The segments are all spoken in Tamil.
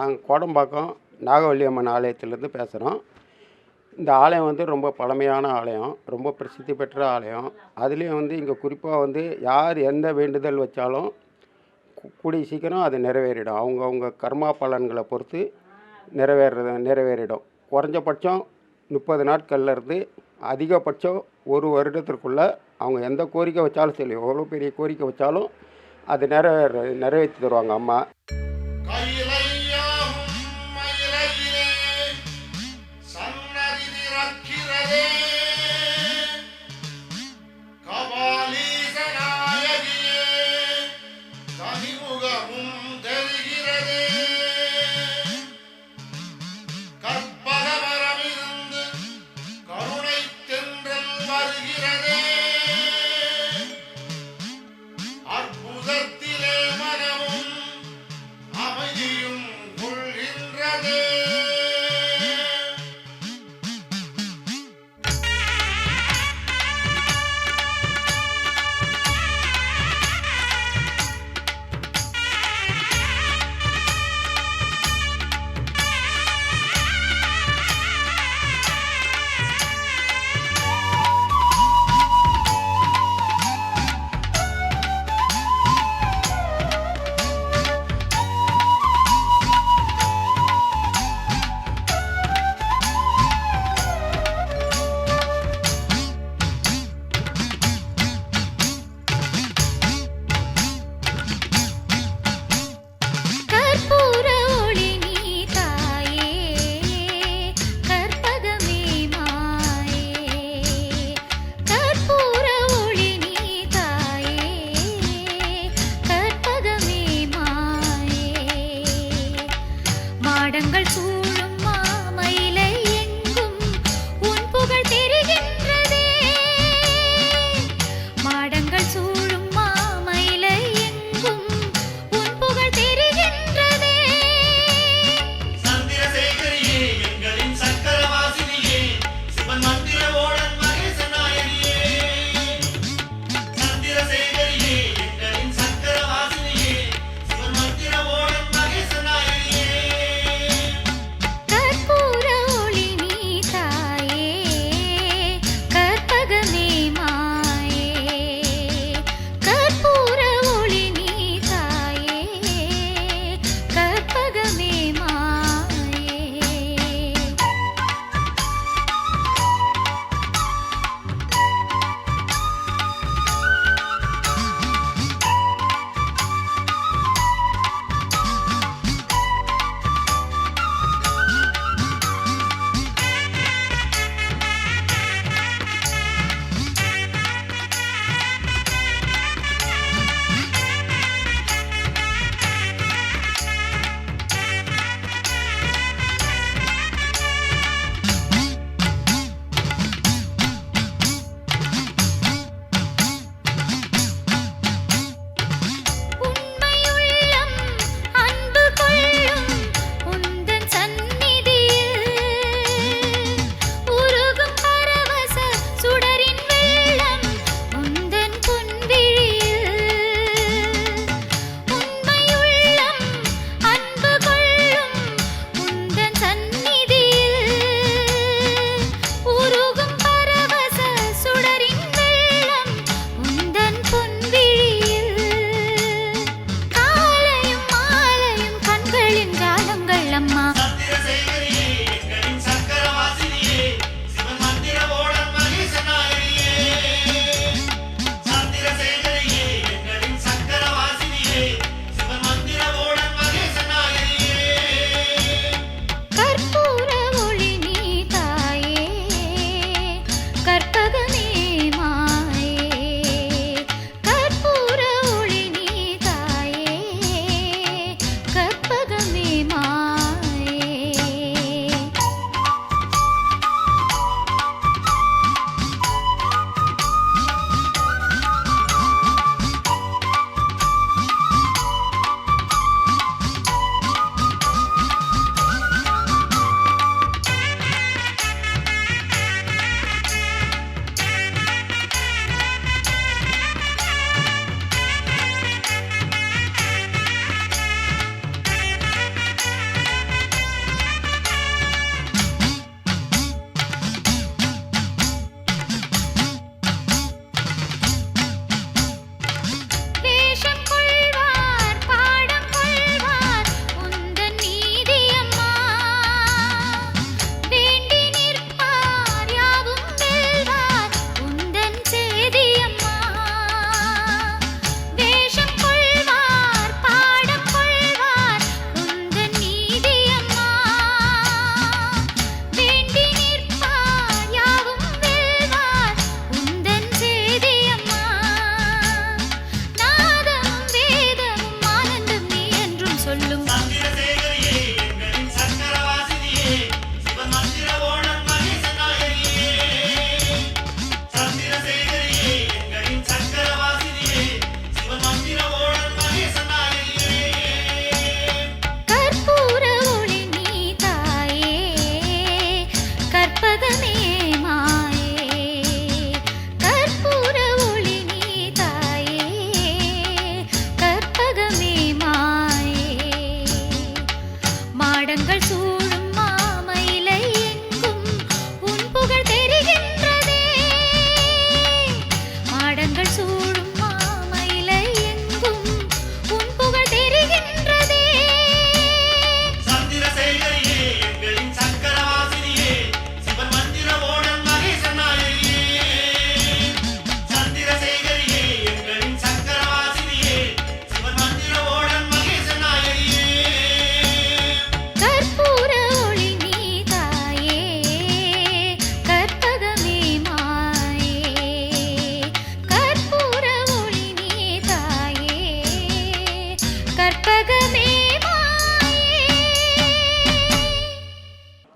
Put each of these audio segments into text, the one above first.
நாங்கள் கோடம்பாக்கம் நாகவல்லி அம்மன் ஆலயத்திலேருந்து பேசுகிறோம். இந்த ஆலயம் வந்து ரொம்ப பழமையான ஆலயம், ரொம்ப பிரசித்தி பெற்ற ஆலயம். அதுலேயும் வந்து இங்கே குறிப்பாக வந்து யார் எந்த வேண்டுதல் வச்சாலும் கூடிய சீக்கிரம் அது நிறைவேறிடும். அவங்கவுங்க கர்மா பலன்களை பொறுத்து நிறைவேறிடும். குறைஞ்சபட்சம் 30 நாட்கள்லேருந்து அதிகபட்சம் 1 வருடத்திற்குள்ளே அவங்க எந்த கோரிக்கை வச்சாலும் சரி, எவ்வளோ பெரிய கோரிக்கை வச்சாலும் அது நிறைவேற்றி தருவாங்க அம்மா.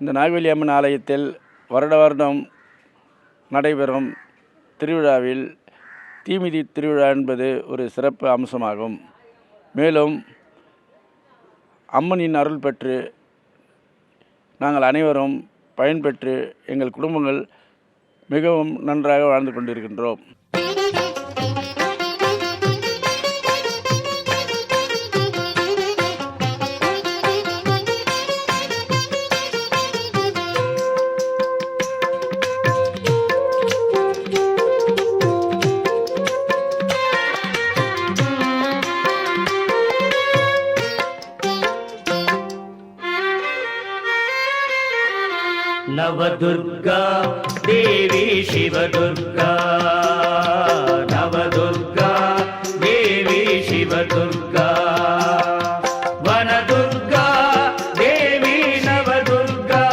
இந்த நாகவல்லி அம்மன் ஆலயத்தில் வருடம் நடைபெறும் திருவிழாவில் தீமிதி திருவிழா என்பது ஒரு சிறப்பு அம்சமாகும். மேலும் அம்மனின் அருள் பெற்று நாங்கள் அனைவரும் பயன்பெற்று எங்கள் குடும்பங்கள் மிகவும் நன்றாக வாழ்ந்து கொண்டிருக்கின்றோம். नवदुर्गा देवी शिवदुर्गा, नवदुर्गा देवी शिवदुर्गा, वनदुर्गा देवी नवदुर्गा,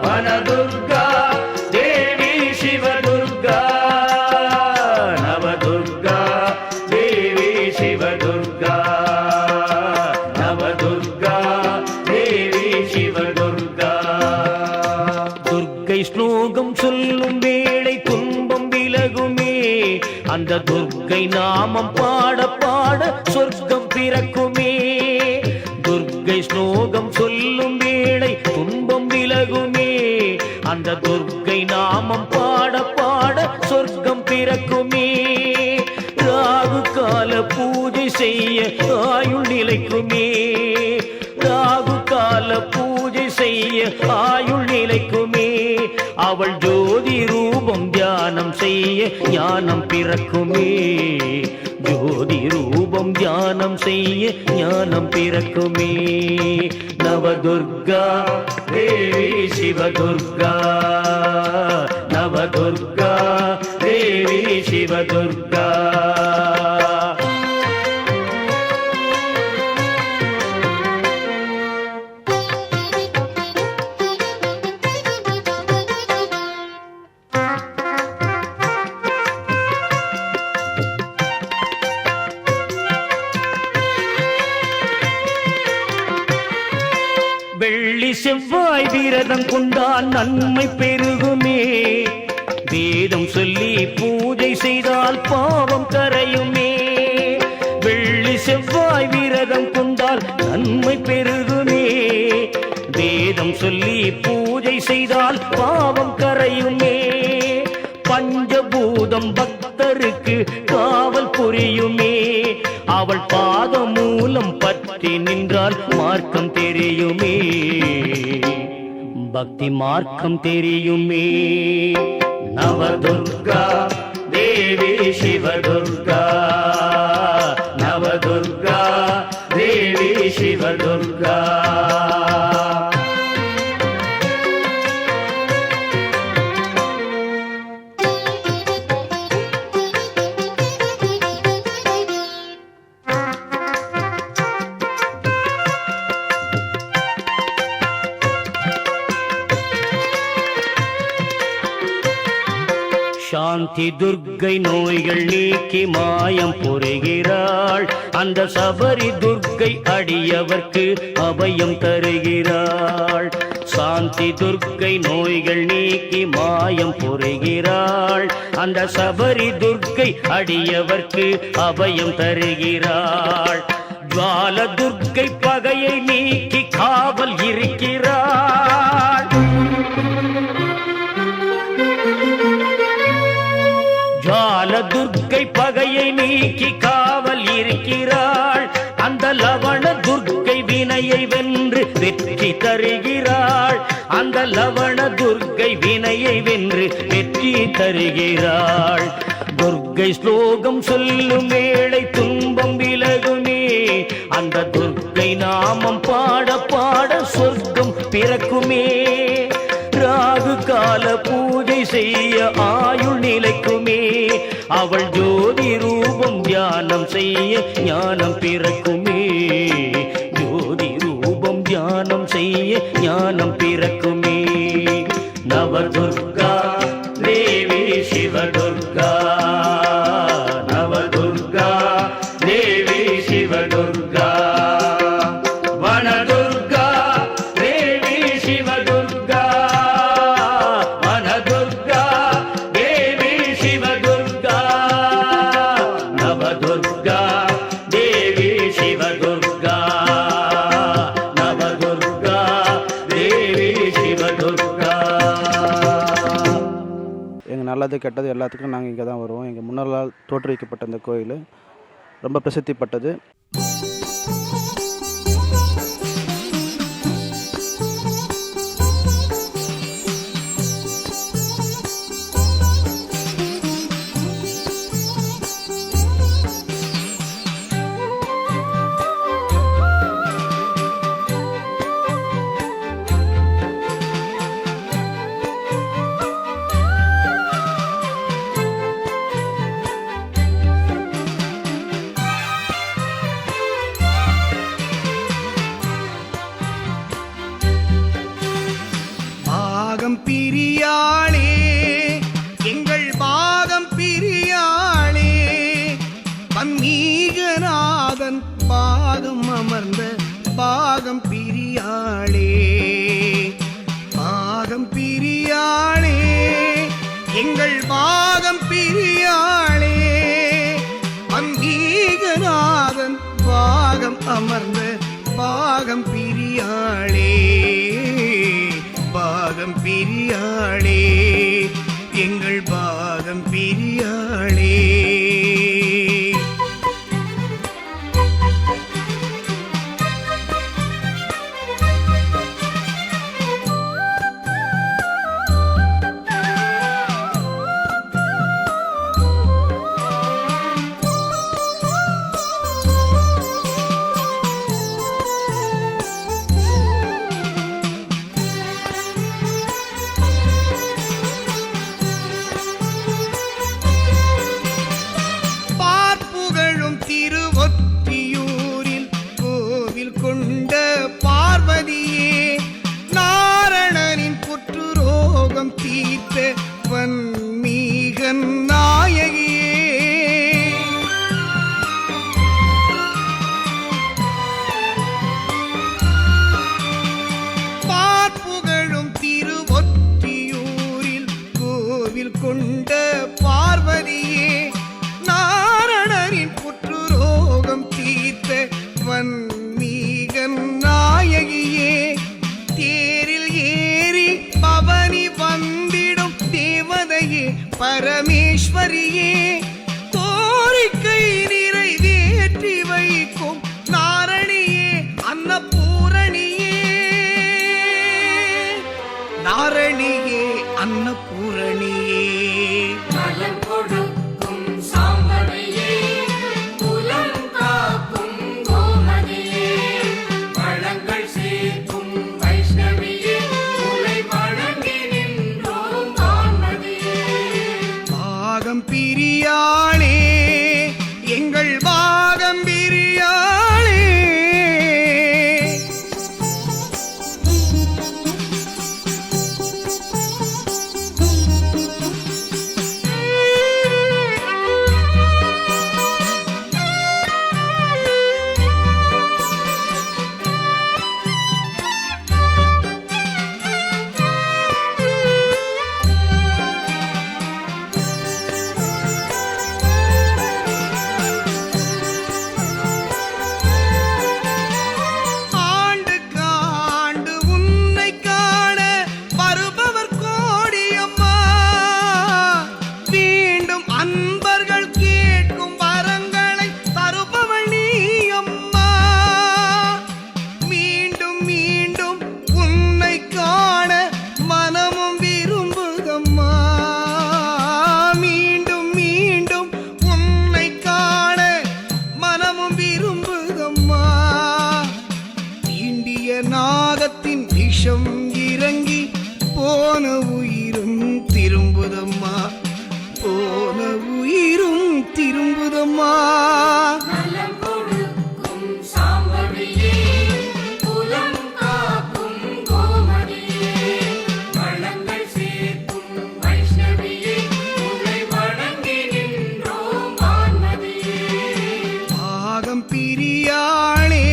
वनदुर्गा देवी शिवदुर्गा, नवदुर्गा देवी शिवदुर्गा, नवदुर्गा देवी शिवदुर्गा. துர்க்கை ஸ்லோகம் சொல்லும் வேளை துன்பம் விலகுமே, அந்த துர்க்கை நாமம் பாட பாட சொர்க்கம் பிறக்குமே. துர்க்கை ஸ்லோகம் சொல்லும் வேளை துன்பம் விலகுமே, அந்த துர்க்கை நாமம் பாட பாட சொர்க்கம் பிறக்குமே. ராகு கால பூஜை செய்ய ஆயுள் நிலைக்குமே, ராகு கால பூஜை செய்ய ஆயுள் நிலைக்குமே. அவள் ஜோதி ரூபம் தியானம் செய்ய ஞானம் பிறக்குமே, ஜோதி ரூபம் தியானம் செய்ய ஞானம் பிறக்குமே. நவதுர்கா தேவி சிவதுர்கா, நவதுர்கா தேவி சிவதுர்கா. வெள்ளி செவ்வாய் விரதம் கொண்டால் நன்மை பெருகுமே, வேதம் சொல்லி பூஜை செய்தால் பாவம் கரையுமே. வெள்ளி செவ்வாய் விரதம் கொண்டால் நன்மை பெருகுமே, வேதம் சொல்லி பூஜை செய்தால் பாவம் கரையுமே. பஞ்சபூதம் பக்தருக்கு காவல் புரியுமே, அவள் பாதம் மூலம் பற்றி நின்றால் மார்க்கம் தெரியுமே, பக்தி மார்க்கம் தெரியுமே. நவதுர்கா தேவி சிவதுர்கா, நவதுர்கா தேவி சிவதுர்கா. சாந்தி துர்க்கை நோய்கள் நீக்கி மாயம் புரிகிறாள், அந்த சபரி துர்க்கை அடியவர்க்கு அபயம் தருகிறாள். சாந்தி துர்க்கை நோய்கள் நீக்கி மாயம் புரிகிறாள், அந்த சபரி துர்க்கை அடியவர்க்கு அபயம் தருகிறாள். ஜுவால துர்க்கை பகையை நீக்கி காவல் இருக்கிறாள், ஜுவால துர்க்கை பகையை நீக்கி காவல் இருக்கிறாள். அந்த லவண துர்க்கை வினையை வென்று வெற்றி தருகிறாள், அந்த லவண துர்க்கை வினையை வென்று வெற்றி தருகிறாள். துர்க்கை ஸ்லோகம் சொல்லும் வேளை துன்பம் விலகுமே, அந்த துர்க்கை நாமம் பாட பாட சொர்க்கம் பிறக்குமே. ராகு கால பூஜை செய்ய ஆயுள் நிலைக்குமே, அவள் ஜோதி ரூபம் தியானம் செய்ய ஞானம் பிறக்குமே, ஜோதி ரூபம் தியானம் செய்ய ஞானம் பிறக்குமே. நவதுர்கா தேவி சிவதுர்கா, நவதுர்கா தேவி சிவதுர்கா, வனதுர்கா தேவி சிவ நவதுர்கா தேவி சிவதுர்கா நவதுர்கா தேவி சிவதுர்கா. எங்கள் நல்லது கெட்டது எல்லாத்துக்கும் நாங்கள் இங்கே தான் வருவோம். எங்கள் முன்னோர்களால் தோற்றுவிக்கப்பட்ட இந்த கோயில் ரொம்ப பிரசித்திப்பட்டது. பாகம் பிரியாளே எங்கள் பாகம் பிரியாளே பன்மீகநாதன் பாகம் அமர்ந்த பாகம் பிரியாளே பாகம் பிரியாளே எங்கள் பாகம் பிரியாளே பன்மீகநாதன் பாகம் அமர்ந்த பாகம் பிரியாளே பாகம் பிரியாளே எங்கள் பாகம் பிரியாளே. பார்ப்புகழும் திருவொற்றியூரில் கோவில் கொண்ட பார்வதியே நாரணனின் புற்றுரோகம் தீர்த்த வன்மீகன் நாயகியே பார்ப்புகழும் திருவொற்றியூரில் கோவில் கொண்ட பார்வதியே நாரணனின் புற்றுரோகம் தீர்த்த வன்மீகன் நாயகியே தேரில் ஏறி பவனி வந்திடும் தேவதையே பரமேஸ்வரியே கோரிக்கை நிறைவேற்றி வைக்கும் நாரணியே அன்னபூரணியே நாரணியே அன்னபூரணியே நலம் கொடுக்கும் சாம்பவியே குலம் காக்கும் கோமதியே வளங்கள் சேர்க்கும் வைஷ்ணவியே உலை வணங்கி நின்றோம் வான்மதியே. பாகம் பிரியாளே எங்கள் பாகம் பிரியாளே ஆண்டுக்காண்டு உன்னை காண வருபவர் கோடியம்மா மீண்டும் அன்பர்கள் கேட்கும் வரங்களை தருபவள் நீயம்மா மீண்டும் மீண்டும் உன்னை காண மனமும் விரும்புதம்மா மீண்டும் மீண்டும் உன்னை காண மனமும் விரும்புதம்மா தீண்டிய நாகத்தின் விஷம் இறங்கி போன உயிரும் திரும்புதம்மா போன உயிரும் திரும்புதம்மா. நலம் கொடுக்கும் சாம்பவியே குலம் காக்கும் கோமதியே வளங்கள் சேர்க்கும் வைஷ்ணவியே உலை வணங்கி நின்றோம் வான்மதியே. பாகம் பிரியாளே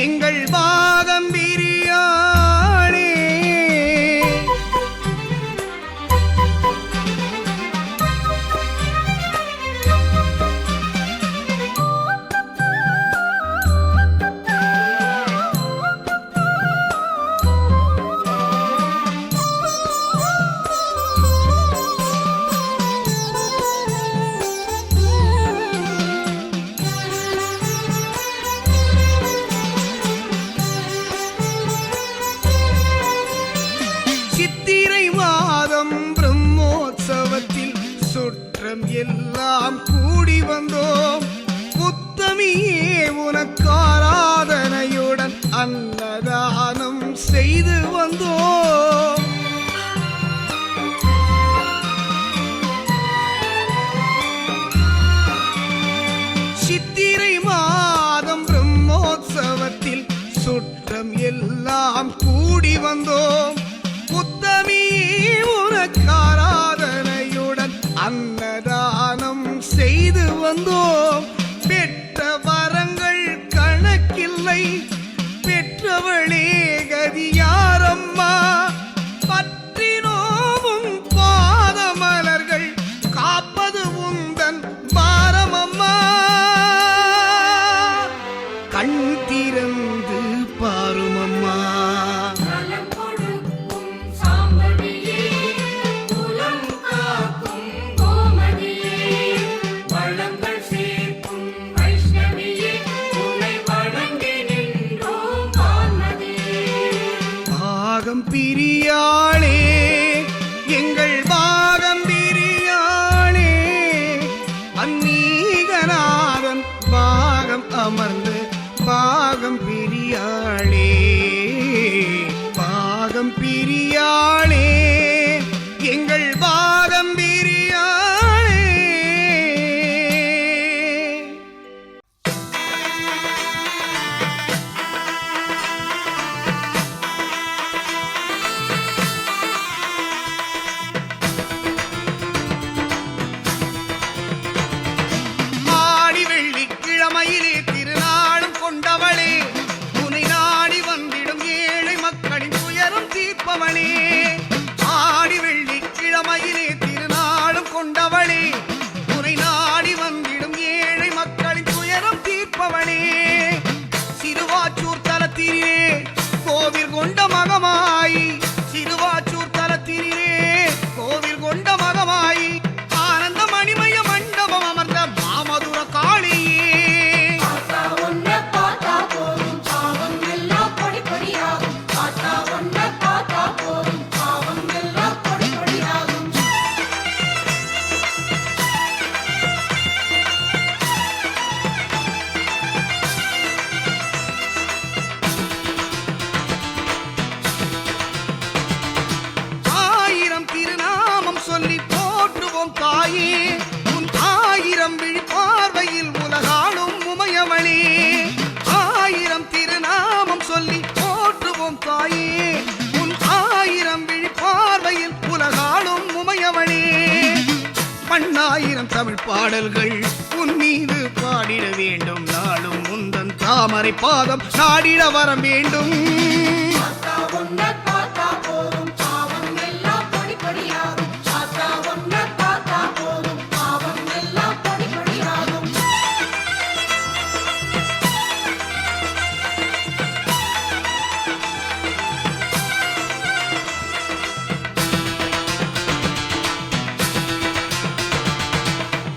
எங்கள் பாகம் பிரியாளே சுற்றம் எல்லாம் கூடி வந்தோம் உத்தமியே உனக்கு ஆராதனையுடன் அன்னதானம் செய்து வந்தோம். சித்திரை மாதம் பிரம்மோற்சவத்தில் சுற்றம் எல்லாம் கூடி வந்தோம் உத்தமி உனக்கு ஆராதனையுடன் அன்னதானம் செய்து வந்தோம். பெற்ற வரங்கள் கணக்கில்லை பெற்றவளே கதியாரம்மா பற்றினோவும் பாதமலர்கள் காப்பது உந்தன் பாரமம்மா. கண் திறந்து பாருமம்மா. நலம் கொடுக்கும் சாம்பவியே குலம் காக்கும் கோமதியே வளங்கள் சேர்க்கும் வைஷ்ணவியே உன்னை வணங்கி நின்றோம் வான்மதியே. பாகம் பிரியாளே எங்கள் பாகம் பிரியாளே அந்நீகநாதன் பாகம் அமர்ந்து பாகம் பிரியாளே பாகம் பிரியாளே எங்கள் பாகம் பிரியாளே. ஆடி வெள்ளிக்கிழமையிலே திருநாளும் கொண்டவளே உனை நாடி வந்திடும் ஏழை மக்களின் துயரம் தீர்ப்பவளே. ஆடி வெள்ளிக்கிழமையிலே திருநாளும் கொண்டவளே உனை நாடி வந்திடும் ஏழை மக்களின் துயரம் தீர்ப்பவளே. சிறுவாச்சூர் தலத்திலே கோவில் கொண்ட மகமாயி சிறுவாச்சூர் தலத்திலே கோவில் கொண்ட மகமாயி ஆனந்த மணிமய மண்டபம் அமர்ந்த மாமதுர காளியே. பார்த்தா உன்னை பார்த்தா போதும் பாவம் எல்லாம் பொடி பொடியாகும். பார்த்தா உன்னை பார்த்தா போதும் பாவம் எல்லாம் பொடி பொடியாகும். ஆயிரம் திருநாமம் சொல்லி போற்றுவோம் தாயே உன் ஆயிரம் விழி பார்வையில் உலகாளும் உமையவளே. ஆயிரம் திருநாமம் சொல்லி போற்றுவோம் தாயே உன் ஆயிரம் விழி பார்வையில் உலகாளும் உமையவளே. பன்னாயிரம் தமிழ் பாடல்கள் உன் மீது பாடிட வேண்டும் நாளும் முந்தன் தாமரை பாதம் நாடிட வரம் வேண்டும். பார்த்தா உன்னை பார்த்தா போதும் பாவம் எல்லாம் பொடி பொடியாகும். பார்த்தா உன்னை பார்த்தா போதும் பாவம் எல்லாம் பொடி பொடியாகும்.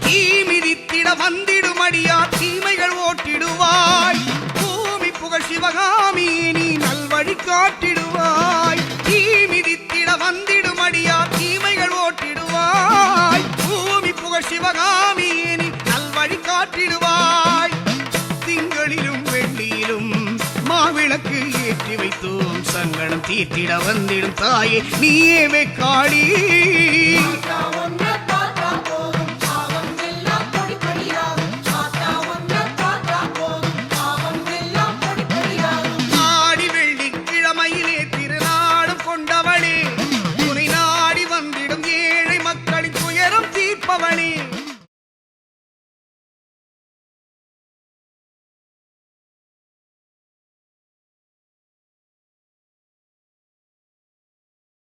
தீ மிதித்திட வந்திடுமடியா தீமைகள் ஓட்டிடுவாய் பூமி புகழ் சிவகாமி நீ நல்வழி காட்டிடுவாய். தீ மிதித்திட வந்திடுமடியா தீமைகள் ஓட்டிடுவாய் பூமி புகழ் சிவகாமி நீ நல்வழி காட்டிடுவாய். திங்களிலும் வெள்ளியிலும் மாவிளக்கு ஏற்றி வைத்தோம் சங்கடம் தீர்த்திட வந்திடும் தாயே நீயே வெக்காளி. பார்த்தா உன்னை